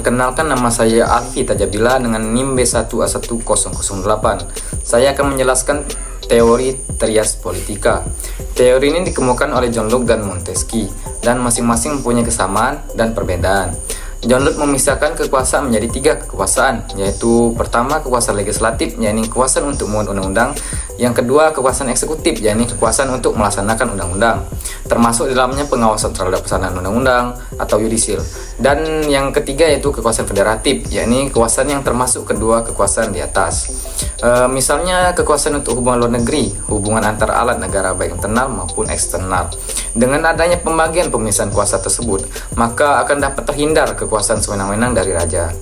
Perkenalkan, nama saya Alfi Tajabila dengan NIM B1A1008. Saya akan menjelaskan teori trias politika. Teori ini dikemukakan oleh John Locke dan Montesquieu, dan masing-masing mempunyai kesamaan dan perbedaan. John Locke memisahkan kekuasaan menjadi 3 kekuasaan, yaitu pertama kekuasaan legislatif, yakni kekuasaan untuk membuat undang-undang. Yang kedua kekuasaan eksekutif, yakni kekuasaan untuk melaksanakan undang-undang, termasuk dalamnya pengawasan terhadap pelaksanaan undang-undang atau yudisial. Dan yang ketiga yaitu kekuasaan federatif, yakni kekuasaan yang termasuk kedua kekuasaan di atas. Misalnya kekuasaan untuk hubungan luar negeri, hubungan antar alat negara baik internal maupun eksternal. Dengan adanya pembagian pemisahan kuasa tersebut, maka akan dapat terhindar kekuasaan sewenang-wenang dari raja.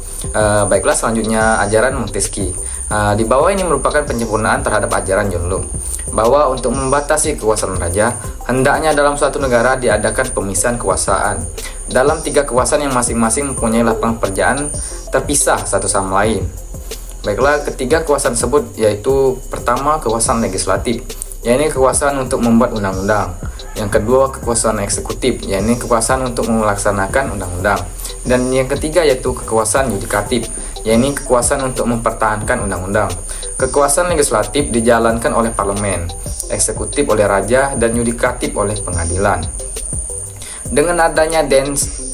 Baiklah, selanjutnya ajaran Montesquieu. Di bawah ini merupakan penyempurnaan terhadap ajaran John Locke, bahwa untuk membatasi kekuasaan raja, hendaknya dalam suatu negara diadakan pemisahan kekuasaan dalam 3 kekuasaan yang masing-masing mempunyai lapangan pekerjaan terpisah satu sama lain. Baiklah, ketiga kekuasaan tersebut yaitu pertama kekuasaan legislatif, yakni kekuasaan untuk membuat undang-undang. Yang kedua kekuasaan eksekutif, yakni kekuasaan untuk melaksanakan undang-undang. Dan yang ketiga yaitu kekuasaan yudikatif, yakni kekuasaan untuk mempertahankan undang-undang. Kekuasaan legislatif dijalankan oleh parlemen, eksekutif oleh raja, dan yudikatif oleh pengadilan. Dengan adanya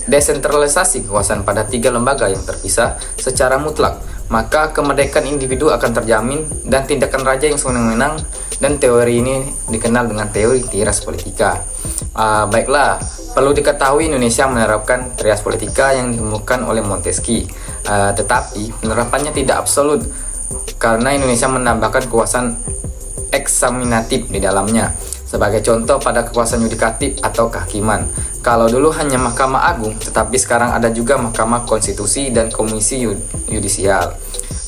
desentralisasi kekuasaan pada 3 lembaga yang terpisah secara mutlak, maka kemerdekaan individu akan terjamin dan tindakan raja yang sewenang-wenang, dan teori ini dikenal dengan teori trias politika. Baiklah, perlu diketahui Indonesia menerapkan trias politika yang ditemukan oleh Montesquieu, tetapi penerapannya tidak absolut karena Indonesia menambahkan kekuasaan eksaminatif di dalamnya. Sebagai contoh pada kekuasaan yudikatif atau kehakiman. Kalau dulu hanya Mahkamah Agung, tetapi sekarang ada juga Mahkamah Konstitusi dan Komisi Yudisial.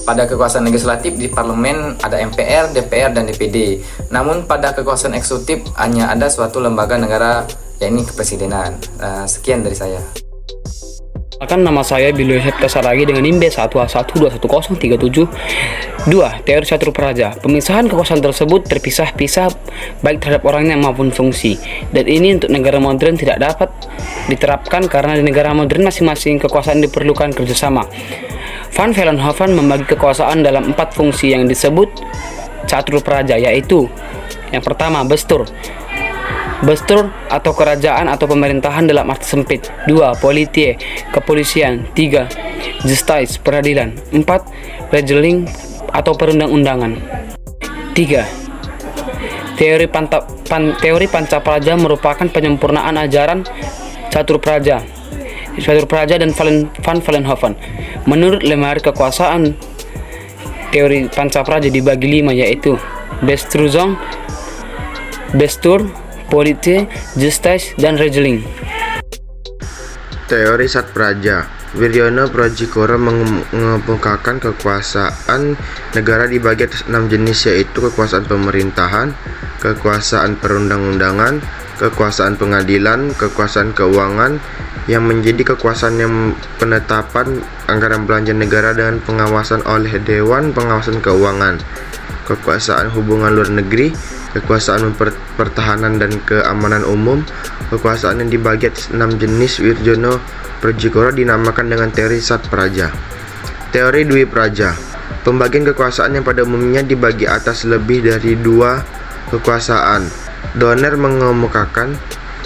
Pada kekuasaan legislatif di parlemen ada MPR, DPR, dan DPD. Namun pada kekuasaan eksekutif hanya ada suatu lembaga negara, yakni kepresidenan. Sekian dari saya. Nama saya Bilu Septa Saragi dengan NIM B1A1211037. 2. Teori catur praja. Pemisahan kekuasaan tersebut terpisah-pisah baik terhadap orangnya maupun fungsi. Dan ini untuk negara modern tidak dapat diterapkan karena di negara modern masing-masing kekuasaan diperlukan kerjasama. Van Vollenhoven membagi kekuasaan dalam 4 fungsi yang disebut catur praja, yaitu yang pertama bestur atau kerajaan atau pemerintahan dalam arti sempit. 2. Politie, kepolisian. 3. Justice, peradilan. 4. Regeling atau perundang-undangan. 3. Teori Pancapraja merupakan penyempurnaan ajaran catur praja dan Van Vollenhoven. Menurut lemari kekuasaan, teori Pancapraja dibagi 5, yaitu bestur, politie, justice, dan regeling. Teori Satpraja. Wirjono Projikoro mengemukakan kekuasaan negara dibagi atas 6 jenis, yaitu kekuasaan pemerintahan, kekuasaan perundang-undangan, kekuasaan pengadilan, kekuasaan keuangan, yang menjadi kekuasaan yang penetapan anggaran belanja negara dengan pengawasan oleh Dewan Pengawasan Keuangan, kekuasaan hubungan luar negeri, kekuasaan pertahanan dan keamanan umum. Kekuasaan yang dibagi atas 6 jenis Wirjono Projikoro dinamakan dengan teori Satpraja. Teori Dwi Praja. Pembagian kekuasaan yang pada umumnya dibagi atas lebih dari 2 kekuasaan. Donner mengemukakan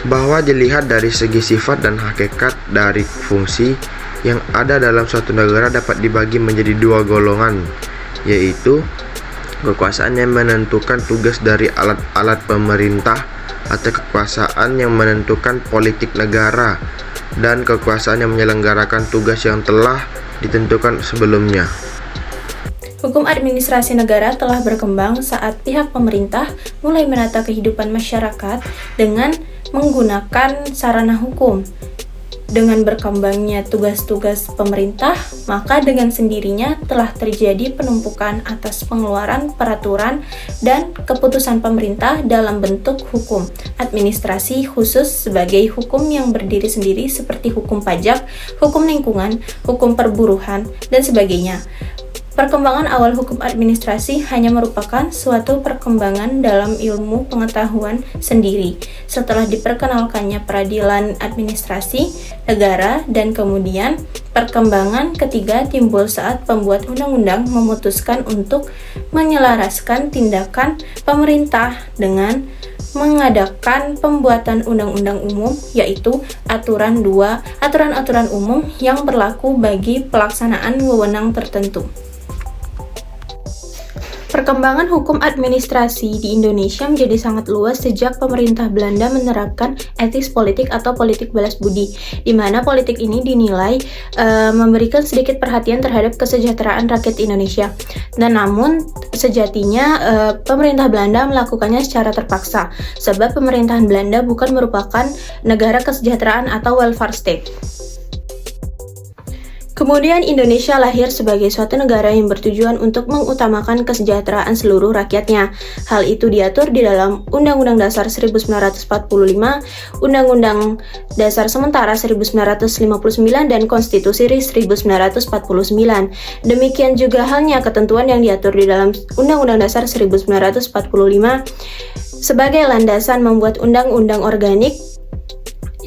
bahwa dilihat dari segi sifat dan hakikat dari fungsi yang ada dalam suatu negara dapat dibagi menjadi 2 golongan, yaitu kekuasaan yang menentukan tugas dari alat-alat pemerintah atau kekuasaan yang menentukan politik negara, dan kekuasaan yang menyelenggarakan tugas yang telah ditentukan sebelumnya. Hukum administrasi negara telah berkembang saat pihak pemerintah mulai menata kehidupan masyarakat dengan menggunakan sarana hukum. Dengan berkembangnya tugas-tugas pemerintah, maka dengan sendirinya telah terjadi penumpukan atas pengeluaran peraturan dan keputusan pemerintah dalam bentuk hukum administrasi khusus sebagai hukum yang berdiri sendiri seperti hukum pajak, hukum lingkungan, hukum perburuhan, dan sebagainya. Perkembangan awal hukum administrasi hanya merupakan suatu perkembangan dalam ilmu pengetahuan sendiri setelah diperkenalkannya peradilan administrasi negara, dan kemudian perkembangan ketiga timbul saat pembuat undang-undang memutuskan untuk menyelaraskan tindakan pemerintah dengan mengadakan pembuatan undang-undang umum, yaitu aturan-aturan umum yang berlaku bagi pelaksanaan wewenang tertentu. Perkembangan hukum administrasi di Indonesia menjadi sangat luas sejak pemerintah Belanda menerapkan etis politik atau politik balas budi, di mana politik ini dinilai memberikan sedikit perhatian terhadap kesejahteraan rakyat Indonesia. Dan namun sejatinya pemerintah Belanda melakukannya secara terpaksa, sebab pemerintahan Belanda bukan merupakan negara kesejahteraan atau welfare state. Kemudian Indonesia lahir sebagai suatu negara yang bertujuan untuk mengutamakan kesejahteraan seluruh rakyatnya. Hal itu diatur di dalam Undang-Undang Dasar 1945, Undang-Undang Dasar Sementara 1959, dan Konstitusi RI 1949. Demikian juga halnya ketentuan yang diatur di dalam Undang-Undang Dasar 1945 sebagai landasan membuat undang-undang organik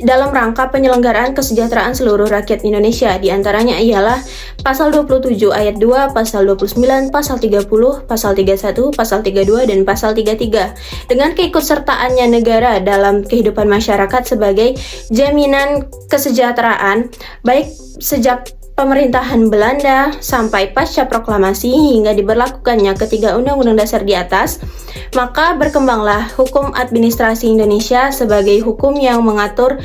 dalam rangka penyelenggaraan kesejahteraan seluruh rakyat Indonesia. Di antaranya ialah Pasal 27 ayat 2, Pasal 29, Pasal 30, Pasal 31, Pasal 32, dan Pasal 33. Dengan keikutsertaannya negara dalam kehidupan masyarakat sebagai jaminan kesejahteraan, baik sejak pemerintahan Belanda sampai pasca proklamasi hingga diberlakukannya ketiga undang-undang dasar di atas, maka berkembanglah hukum administrasi Indonesia sebagai hukum yang mengatur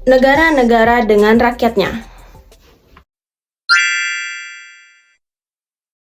negara-negara dengan rakyatnya.